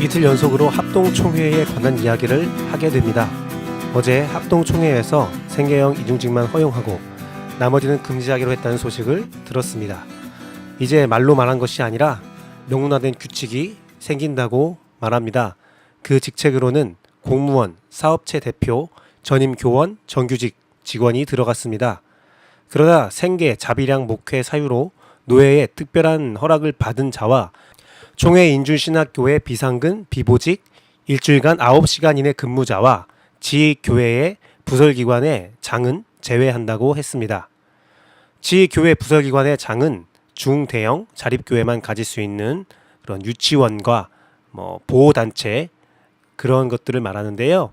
이틀 연속으로 합동총회에 관한 이야기를 하게 됩니다. 어제 합동총회에서 생계형 이중직만 허용하고 나머지는 금지하기로 했다는 소식을 들었습니다. 이제 말로 말한 것이 아니라 명문화된 규칙이 생긴다고 말합니다. 그 직책으로는 공무원, 사업체 대표, 전임 교원, 정규직 직원이 들어갔습니다. 그러나 생계, 자비량, 목회 사유로 노회의 특별한 허락을 받은 자와 총회 인준신학교회 비상근, 비보직, 일주일간 9시간 이내 근무자와 지교회의 부설기관의 장은 제외한다고 했습니다. 지교회 부설기관의 장은 중대형 자립교회만 가질 수 있는 그런 유치원과 보호단체 그런 것들을 말하는데요.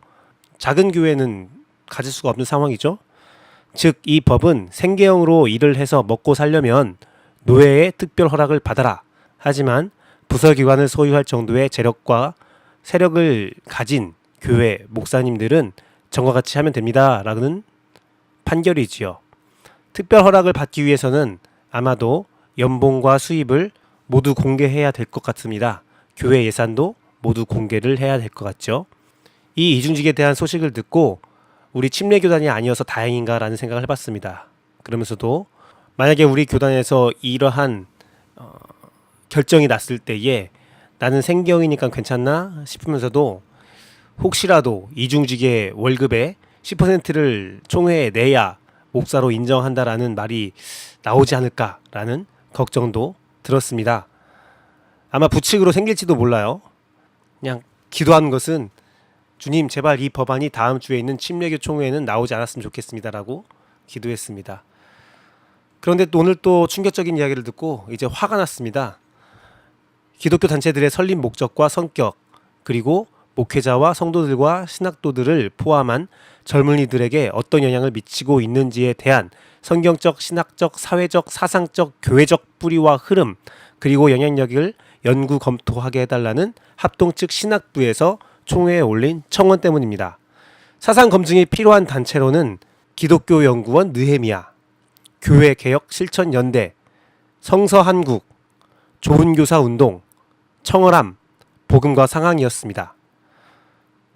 작은 교회는 가질 수가 없는 상황이죠. 즉 이 법은 생계형으로 일을 해서 먹고 살려면 노회의 특별 허락을 받아라. 하지만 부설기관을 소유할 정도의 재력과 세력을 가진 교회 목사님들은 전과 같이 하면 됩니다. 라는 판결이지요. 특별 허락을 받기 위해서는 아마도 연봉과 수입을 모두 공개해야 될 것 같습니다. 교회 예산도 모두 공개를 해야 될 것 같죠. 이 이중직에 대한 소식을 듣고 우리 침례교단이 아니어서 다행인가 라는 생각을 해봤습니다. 그러면서도 만약에 우리 교단에서 이러한 결정이 났을 때에 나는 생계형이니까 괜찮나 싶으면서도 혹시라도 이중직의 월급의 10%를 총회에 내야 목사로 인정한다라는 말이 나오지 않을까라는 걱정도 들었습니다. 아마 부칙으로 생길지도 몰라요. 그냥 기도한 것은 주님 제발 이 법안이 다음 주에 있는 침례교 총회에는 나오지 않았으면 좋겠습니다라고 기도했습니다. 그런데 또 오늘 또 충격적인 이야기를 듣고 이제 화가 났습니다. 기독교 단체들의 설립 목적과 성격 그리고 목회자와 성도들과 신학도들을 포함한 젊은이들에게 어떤 영향을 미치고 있는지에 대한 성경적, 신학적, 사회적, 사상적, 교회적 뿌리와 흐름 그리고 영향력을 연구 검토하게 해달라는 합동 측 신학부에서 총회에 올린 청원 때문입니다. 사상 검증이 필요한 단체로는 기독교연구원 느헤미야, 교회개혁실천연대, 성서한국, 좋은교사운동, 청어람, 복음과 상황이었습니다.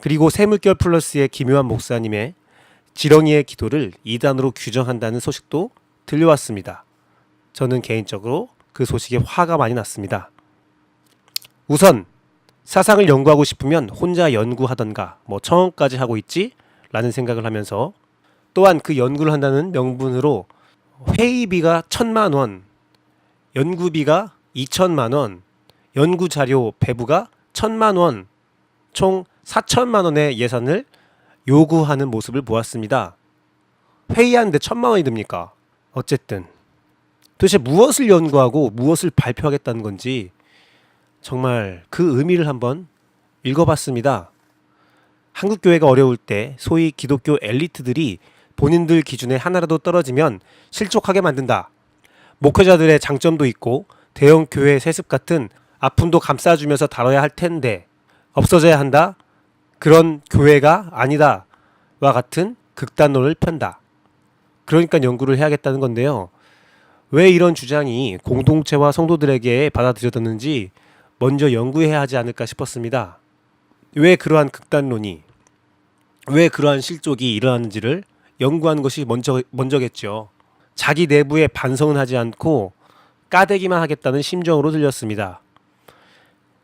그리고 세물결 플러스의 김요한 목사님의 지렁이의 기도를 이단으로 규정한다는 소식도 들려왔습니다. 저는 개인적으로 그 소식에 화가 많이 났습니다. 우선 사상을 연구하고 싶으면 혼자 연구하던가 청원까지 하고 있지? 라는 생각을 하면서 또한 그 연구를 한다는 명분으로 회의비가 1,000만 원, 연구비가 2천만 원, 연구자료 배부가 1,000만 원, 총 4천만 원의 예산을 요구하는 모습을 보았습니다. 회의하는데 1,000만 원이 듭니까? 어쨌든 도대체 무엇을 연구하고 무엇을 발표하겠다는 건지 정말 그 의미를 한번 읽어봤습니다. 한국교회가 어려울 때 소위 기독교 엘리트들이 본인들 기준에 하나라도 떨어지면 실족하게 만든다. 목회자들의 장점도 있고 대형 교회 세습 같은 아픔도 감싸주면서 다뤄야 할 텐데 없어져야 한다. 그런 교회가 아니다. 와 같은 극단론을 편다. 그러니까 연구를 해야겠다는 건데요. 왜 이런 주장이 공동체와 성도들에게 받아들여졌는지 먼저 연구해야 하지 않을까 싶었습니다. 왜 그러한 극단론이, 왜 그러한 실족이 일어나는지를 연구하는 것이 먼저겠죠. 자기 내부에 반성은 하지 않고 까대기만 하겠다는 심정으로 들렸습니다.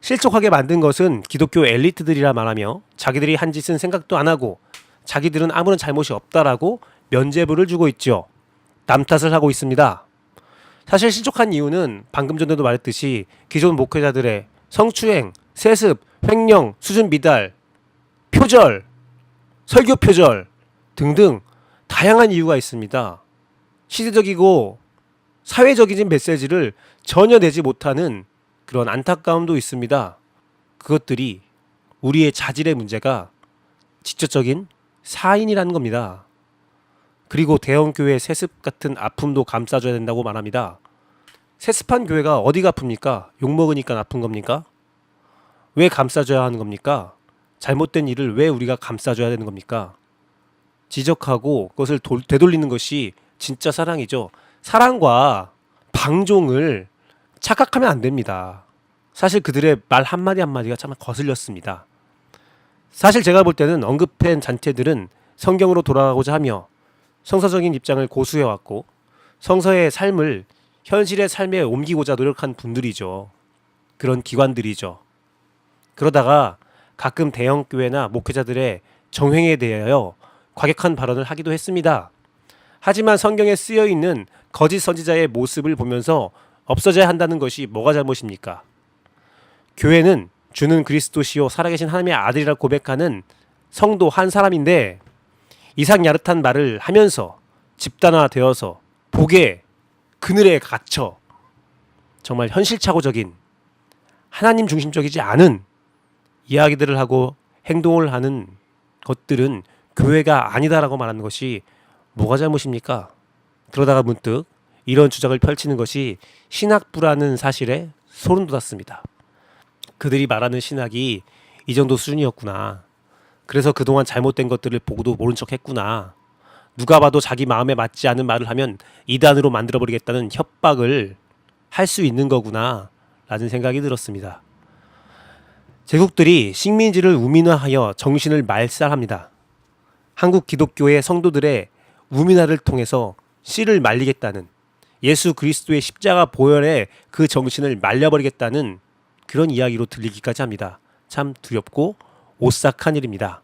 실족하게 만든 것은 기독교 엘리트들이라 말하며 자기들이 한 짓은 생각도 안 하고 자기들은 아무런 잘못이 없다라고 면죄부를 주고 있죠. 남 탓을 하고 있습니다. 사실 실족한 이유는 방금 전에도 말했듯이 기존 목회자들의 성추행, 세습, 횡령, 수준 미달, 표절, 설교 표절 등등 다양한 이유가 있습니다. 시대적이고 사회적인 메시지를 전혀 내지 못하는 그런 안타까움도 있습니다. 그것들이 우리의 자질의 문제가 직접적인 사인이라는 겁니다. 그리고 대형교회 세습 같은 아픔도 감싸줘야 된다고 말합니다. 세습한 교회가 어디가 아픕니까? 욕먹으니까 아픈 겁니까? 왜 감싸줘야 하는 겁니까? 잘못된 일을 왜 우리가 감싸줘야 되는 겁니까? 지적하고 그것을 되돌리는 것이 진짜 사랑이죠. 사랑과 방종을 착각하면 안 됩니다. 사실 그들의 말 한마디 한마디가 참 거슬렸습니다. 사실 제가 볼 때는 언급한 잔재들은 성경으로 돌아가고자 하며 성서적인 입장을 고수해왔고 성서의 삶을 현실의 삶에 옮기고자 노력한 분들이죠. 그런 기관들이죠. 그러다가 가끔 대형교회나 목회자들의 정횡에 대하여 과격한 발언을 하기도 했습니다. 하지만 성경에 쓰여있는 거짓 선지자의 모습을 보면서 없어져야 한다는 것이 뭐가 잘못입니까? 교회는 주는 그리스도시요 살아계신 하나님의 아들이라 고백하는 성도 한 사람인데 이상 야릇한 말을 하면서 집단화되어서 복의 그늘에 갇혀 정말 현실착오적인 하나님 중심적이지 않은 이야기들을 하고 행동을 하는 것들은 교회가 아니다라고 말하는 것이 뭐가 잘못입니까? 그러다가 문득 이런 주장을 펼치는 것이 신학부라는 사실에 소름 돋았습니다. 그들이 말하는 신학이 이 정도 수준이었구나. 그래서 그동안 잘못된 것들을 보고도 모른 척 했구나. 누가 봐도 자기 마음에 맞지 않은 말을 하면 이단으로 만들어버리겠다는 협박을 할 수 있는 거구나 라는 생각이 들었습니다. 제국들이 식민지를 우민화하여 정신을 말살합니다. 한국 기독교의 성도들의 우민화를 통해서 씨를 말리겠다는 예수 그리스도의 십자가 보혈에 그 정신을 말려버리겠다는 그런 이야기로 들리기까지 합니다. 참 두렵고 오싹한 일입니다.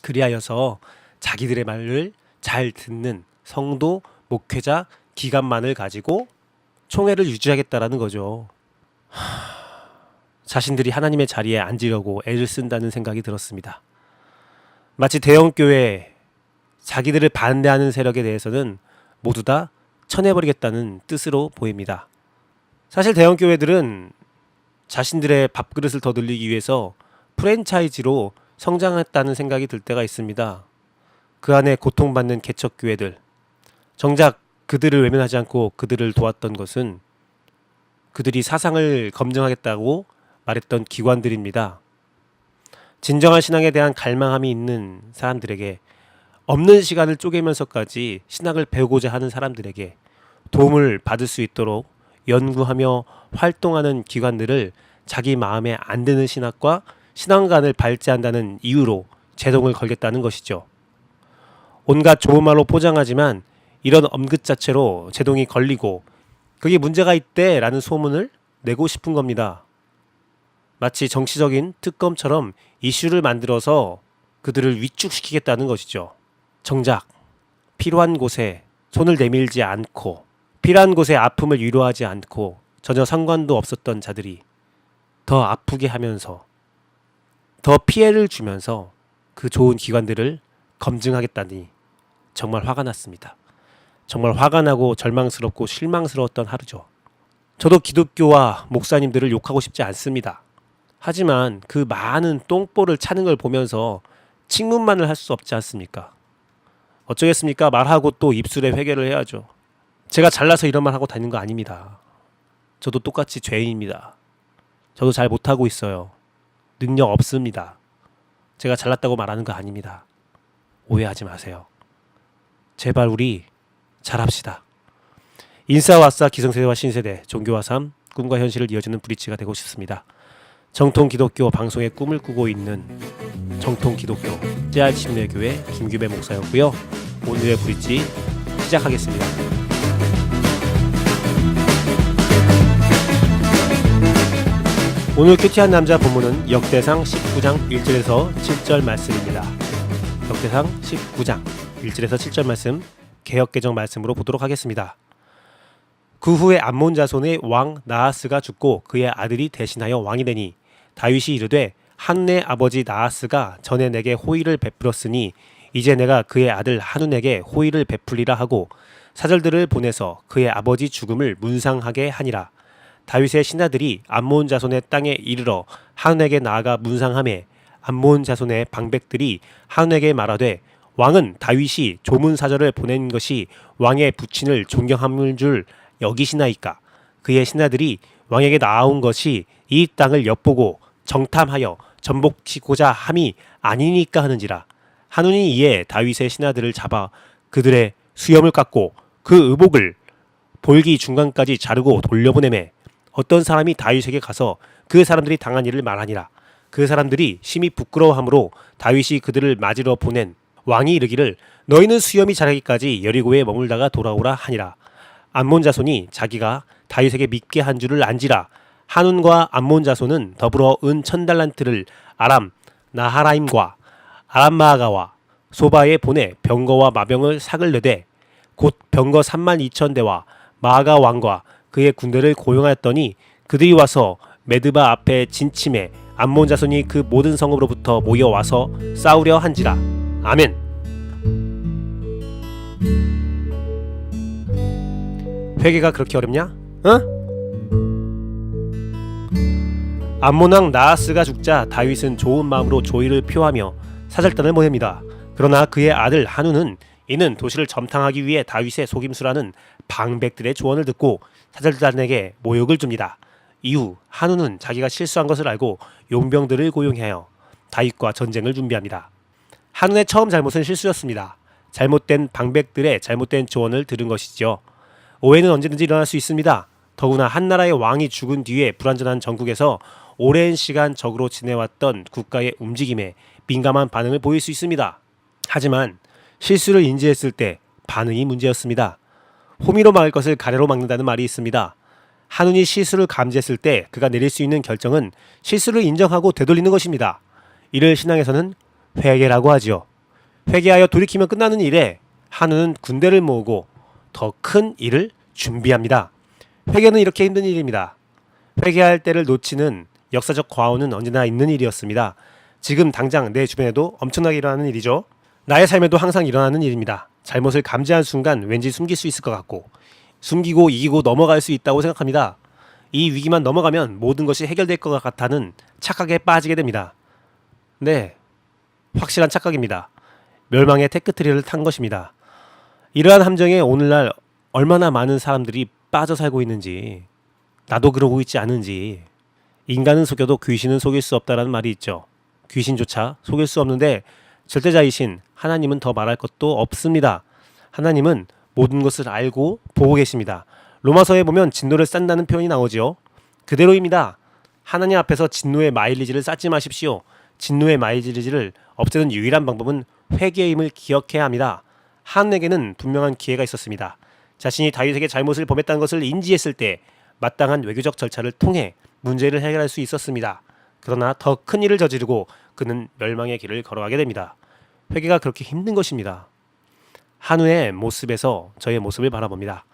그리하여서 자기들의 말을 잘 듣는 성도, 목회자, 기관만을 가지고 총회를 유지하겠다라는 거죠. 자신들이 하나님의 자리에 앉으려고 애를 쓴다는 생각이 들었습니다. 마치 대형교회 자기들을 반대하는 세력에 대해서는 모두 다 쳐내버리겠다는 뜻으로 보입니다. 사실 대형교회들은 자신들의 밥그릇을 더 늘리기 위해서 프랜차이즈로 성장했다는 생각이 들 때가 있습니다. 그 안에 고통받는 개척교회들, 정작 그들을 외면하지 않고 그들을 도왔던 것은 그들이 사상을 검증하겠다고 말했던 기관들입니다. 진정한 신앙에 대한 갈망함이 있는 사람들에게, 없는 시간을 쪼개면서까지 신학을 배우고자 하는 사람들에게 도움을 받을 수 있도록 연구하며 활동하는 기관들을 자기 마음에 안 드는 신학과 신앙관을 발제한다는 이유로 제동을 걸겠다는 것이죠. 온갖 좋은 말로 포장하지만 이런 엄긋 자체로 제동이 걸리고 그게 문제가 있대라는 소문을 내고 싶은 겁니다. 마치 정치적인 특검처럼 이슈를 만들어서 그들을 위축시키겠다는 것이죠. 정작 필요한 곳에 손을 내밀지 않고 필요한 곳의 아픔을 위로하지 않고 전혀 상관도 없었던 자들이 더 아프게 하면서 더 피해를 주면서 그 좋은 기관들을 검증하겠다니 정말 화가 났습니다. 정말 화가 나고 절망스럽고 실망스러웠던 하루죠. 저도 기독교와 목사님들을 욕하고 싶지 않습니다. 하지만 그 많은 똥볼을 차는 걸 보면서 칭문만을 할 수 없지 않습니까? 어쩌겠습니까? 말하고 또 입술에 회개를 해야죠. 제가 잘나서 이런 말 하고 다니는 거 아닙니다. 저도 똑같이 죄인입니다. 저도 잘 못하고 있어요. 능력 없습니다. 제가 잘났다고 말하는 거 아닙니다. 오해하지 마세요. 제발 우리 잘합시다. 인싸와 아싸, 기성세대와 신세대, 종교와 삶, 꿈과 현실을 이어주는 브릿지가 되고 싶습니다. 정통 기독교 방송의 꿈을 꾸고 있는 정통 기독교 제.R.침례교회 김규배 목사였고요. 오늘의 브릿지 시작하겠습니다. 오늘 큐티한 남자 본문은 역대상 19장 1절에서 7절 말씀입니다. 역대상 19장 1절에서 7절 말씀 개역개정 말씀으로 보도록 하겠습니다. 그 후에 암몬 자손의 왕 나하스가 죽고 그의 아들이 대신하여 왕이 되니 다윗이 이르되 한운의 아버지 나하스가 전에 내게 호의를 베풀었으니 이제 내가 그의 아들 한운에게 호의를 베풀리라 하고 사절들을 보내서 그의 아버지 죽음을 문상하게 하니라. 다윗의 신하들이 암몬 자손의 땅에 이르러 한운에게 나아가 문상하매 암몬 자손의 방백들이 한운에게 말하되 왕은 다윗이 조문 사절을 보낸 것이 왕의 부친을 존경함을 줄 여기시나이까. 그의 신하들이 왕에게 나아온 것이 이 땅을 엿보고 정탐하여 전복시고자 함이 아니니까 하는지라. 한운이 이에 다윗의 신하들을 잡아 그들의 수염을 깎고 그 의복을 볼기 중간까지 자르고 돌려보내매 어떤 사람이 다윗에게 가서 그 사람들이 당한 일을 말하니라. 그 사람들이 심히 부끄러워하므로 다윗이 그들을 맞으러 보낸 왕이 이르기를 너희는 수염이 자라기까지 여리고에 머물다가 돌아오라 하니라. 암몬 자손이 자기가 다윗에게 믿게 한 줄을 안지라. 한운과 암몬 자손은 더불어 은 1000달란트를 아람 나하라임과 아람 마아가와 소바에 보내 병거와 마병을 삭을 내되 곧 병거 32,000대와 마아가 왕과 그의 군대를 고용하였더니 그들이 와서 메드바 앞에 진침해 암몬 자손이 그 모든 성읍으로부터 모여와서 싸우려 한지라. 아멘. 회개가 그렇게 어렵냐? 암몬 왕 나하스가 죽자 다윗은 좋은 마음으로 조의를 표하며 사절단을 보냅니다. 그러나 그의 아들 한우는 이는 도시를 점탕하기 위해 다윗의 속임수라는 방백들의 조언을 듣고 사절단에게 모욕을 줍니다. 이후 한우는 자기가 실수한 것을 알고 용병들을 고용하여 다윗과 전쟁을 준비합니다. 한우의 처음 잘못은 실수였습니다. 잘못된 방백들의 잘못된 조언을 들은 것이죠. 오해는 언제든지 일어날 수 있습니다. 더구나 한 나라의 왕이 죽은 뒤에 불완전한 전국에서 오랜 시간 적으로 지내왔던 국가의 움직임에 민감한 반응을 보일 수 있습니다. 하지만 실수를 인지했을 때 반응이 문제였습니다. 호미로 막을 것을 가래로 막는다는 말이 있습니다. 한운이 실수를 감지했을 때 그가 내릴 수 있는 결정은 실수를 인정하고 되돌리는 것입니다. 이를 신앙에서는 회개라고 하지요. 회개하여 돌이키면 끝나는 일에 한운은 군대를 모으고 더 큰 일을 준비합니다. 회개는 이렇게 힘든 일입니다. 회개할 때를 놓치는 역사적 과오는 언제나 있는 일이었습니다. 지금 당장 내 주변에도 엄청나게 일어나는 일이죠. 나의 삶에도 항상 일어나는 일입니다. 잘못을 감지한 순간 왠지 숨길 수 있을 것 같고 숨기고 이기고 넘어갈 수 있다고 생각합니다. 이 위기만 넘어가면 모든 것이 해결될 것 같다는 착각에 빠지게 됩니다. 네, 확실한 착각입니다. 멸망의 테크트리를 탄 것입니다. 이러한 함정에 오늘날 얼마나 많은 사람들이 빠져 살고 있는지, 나도 그러고 있지 않은지. 인간은 속여도 귀신은 속일 수 없다라는 말이 있죠. 귀신조차 속일 수 없는데 절대자이신 하나님은 더 말할 것도 없습니다. 하나님은 모든 것을 알고 보고 계십니다. 로마서에 보면 진노를 싼다는 표현이 나오지요. 그대로입니다. 하나님 앞에서 진노의 마일리지를 쌓지 마십시오. 진노의 마일리지를 없애는 유일한 방법은 회개임을 기억해야 합니다. 한에게는 분명한 기회가 있었습니다. 자신이 다윗에게 잘못을 범했다는 것을 인지했을 때 마땅한 외교적 절차를 통해 문제를 해결할 수 있었습니다. 그러나 더 큰 일을 저지르고 그는 멸망의 길을 걸어가게 됩니다. 회개가 그렇게 힘든 것입니다. 한우의 모습에서 저의 모습을 바라봅니다.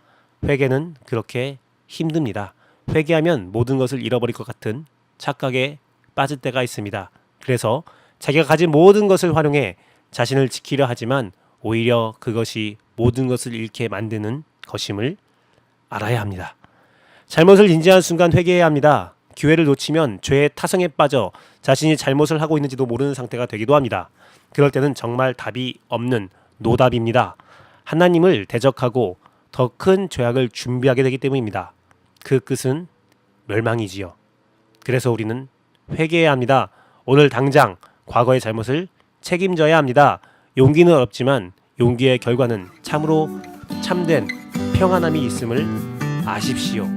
회개는 그렇게 힘듭니다. 회개하면 모든 것을 잃어버릴 것 같은 착각에 빠질 때가 있습니다. 그래서 자기가 가진 모든 것을 활용해 자신을 지키려 하지만 오히려 그것이 모든 것을 잃게 만드는 것임을 알아야 합니다. 잘못을 인지한 순간 회개해야 합니다. 기회를 놓치면 죄의 타성에 빠져 자신이 잘못을 하고 있는지도 모르는 상태가 되기도 합니다. 그럴 때는 정말 답이 없는 노답입니다. 하나님을 대적하고 더 큰 죄악을 준비하게 되기 때문입니다. 그 끝은 멸망이지요. 그래서 우리는 회개해야 합니다. 오늘 당장 과거의 잘못을 책임져야 합니다. 용기는 어렵지만 용기의 결과는 참으로 참된 평안함이 있음을 아십시오.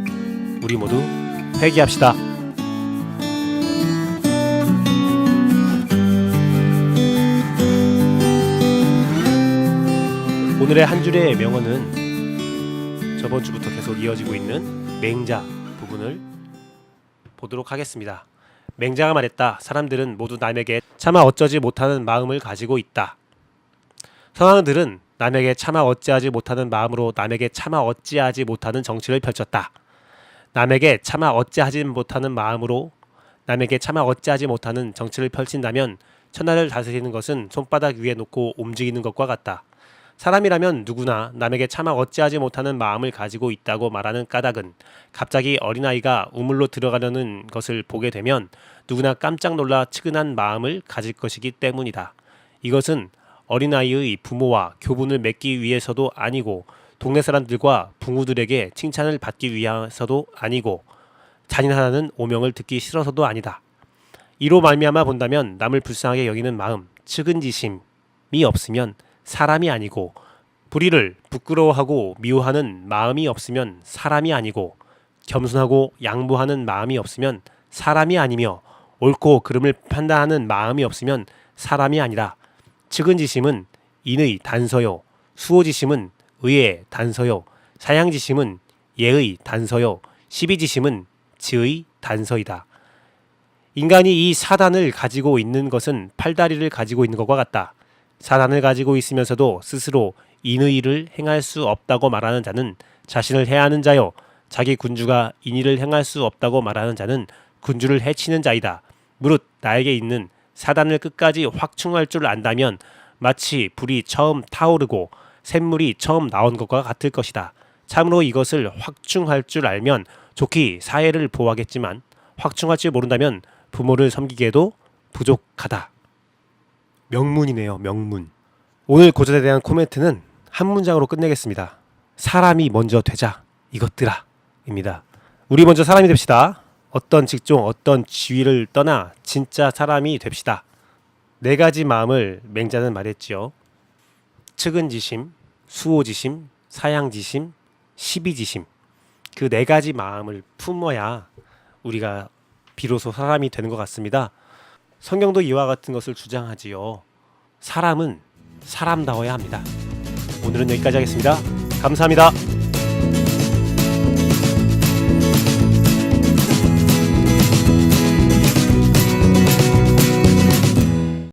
우리 모두 회개합시다. 오늘의 한 줄의 명언은 저번 주부터 계속 이어지고 있는 맹자 부분을 보도록 하겠습니다. 맹자가 말했다. 사람들은 모두 남에게 차마 어쩌지 못하는 마음을 가지고 있다. 선왕들은 남에게 차마 어찌하지 못하는 마음으로 남에게 차마 어찌하지 못하는 정치를 펼쳤다. 남에게 차마 어찌하지 못하는 마음으로 남에게 차마 어찌하지 못하는 정치를 펼친다면 천하를 다스리는 것은 손바닥 위에 놓고 움직이는 것과 같다. 사람이라면 누구나 남에게 차마 어찌하지 못하는 마음을 가지고 있다고 말하는 까닭은 갑자기 어린아이가 우물로 들어가려는 것을 보게 되면 누구나 깜짝 놀라 측은한 마음을 가질 것이기 때문이다. 이것은 어린아이의 부모와 교분을 맺기 위해서도 아니고 동네 사람들과 부모들에게 칭찬을 받기 위해서도 아니고 잔인하다는 오명을 듣기 싫어서도 아니다. 이로 말미암아 본다면 남을 불쌍하게 여기는 마음, 측은지심이 없으면 사람이 아니고 불의를 부끄러워하고 미워하는 마음이 없으면 사람이 아니고 겸손하고 양보하는 마음이 없으면 사람이 아니며 옳고 그름을 판단하는 마음이 없으면 사람이 아니라. 측은지심은 인의 단서요, 수호지심은 의의 단서요, 사양지심은 예의 단서요, 시비지심은 지의 단서이다. 인간이 이 사단을 가지고 있는 것은 팔다리를 가지고 있는 것과 같다. 사단을 가지고 있으면서도 스스로 인의를 행할 수 없다고 말하는 자는 자신을 해하는 자요, 자기 군주가 인의를 행할 수 없다고 말하는 자는 군주를 해치는 자이다. 무릇 나에게 있는 사단을 끝까지 확충할 줄 안다면 마치 불이 처음 타오르고 샘물이 처음 나온 것과 같을 것이다. 참으로 이것을 확충할 줄 알면 좋게 사회를 보호하겠지만 확충할 줄 모른다면 부모를 섬기기에도 부족하다. 명문이네요. 명문. 오늘 고전에 대한 코멘트는 한 문장으로 끝내겠습니다. 사람이 먼저 되자 이것들아 입니다. 우리 먼저 사람이 됩시다. 어떤 직종, 어떤 지위를 떠나 진짜 사람이 됩시다. 네 가지 마음을 맹자는 말했지요. 측은지심, 수호지심, 사양지심, 시비지심. 그 네 가지 마음을 품어야 우리가 비로소 사람이 되는 것 같습니다. 성경도 이와 같은 것을 주장하지요. 사람은 사람다워야 합니다. 오늘은 여기까지 하겠습니다. 감사합니다.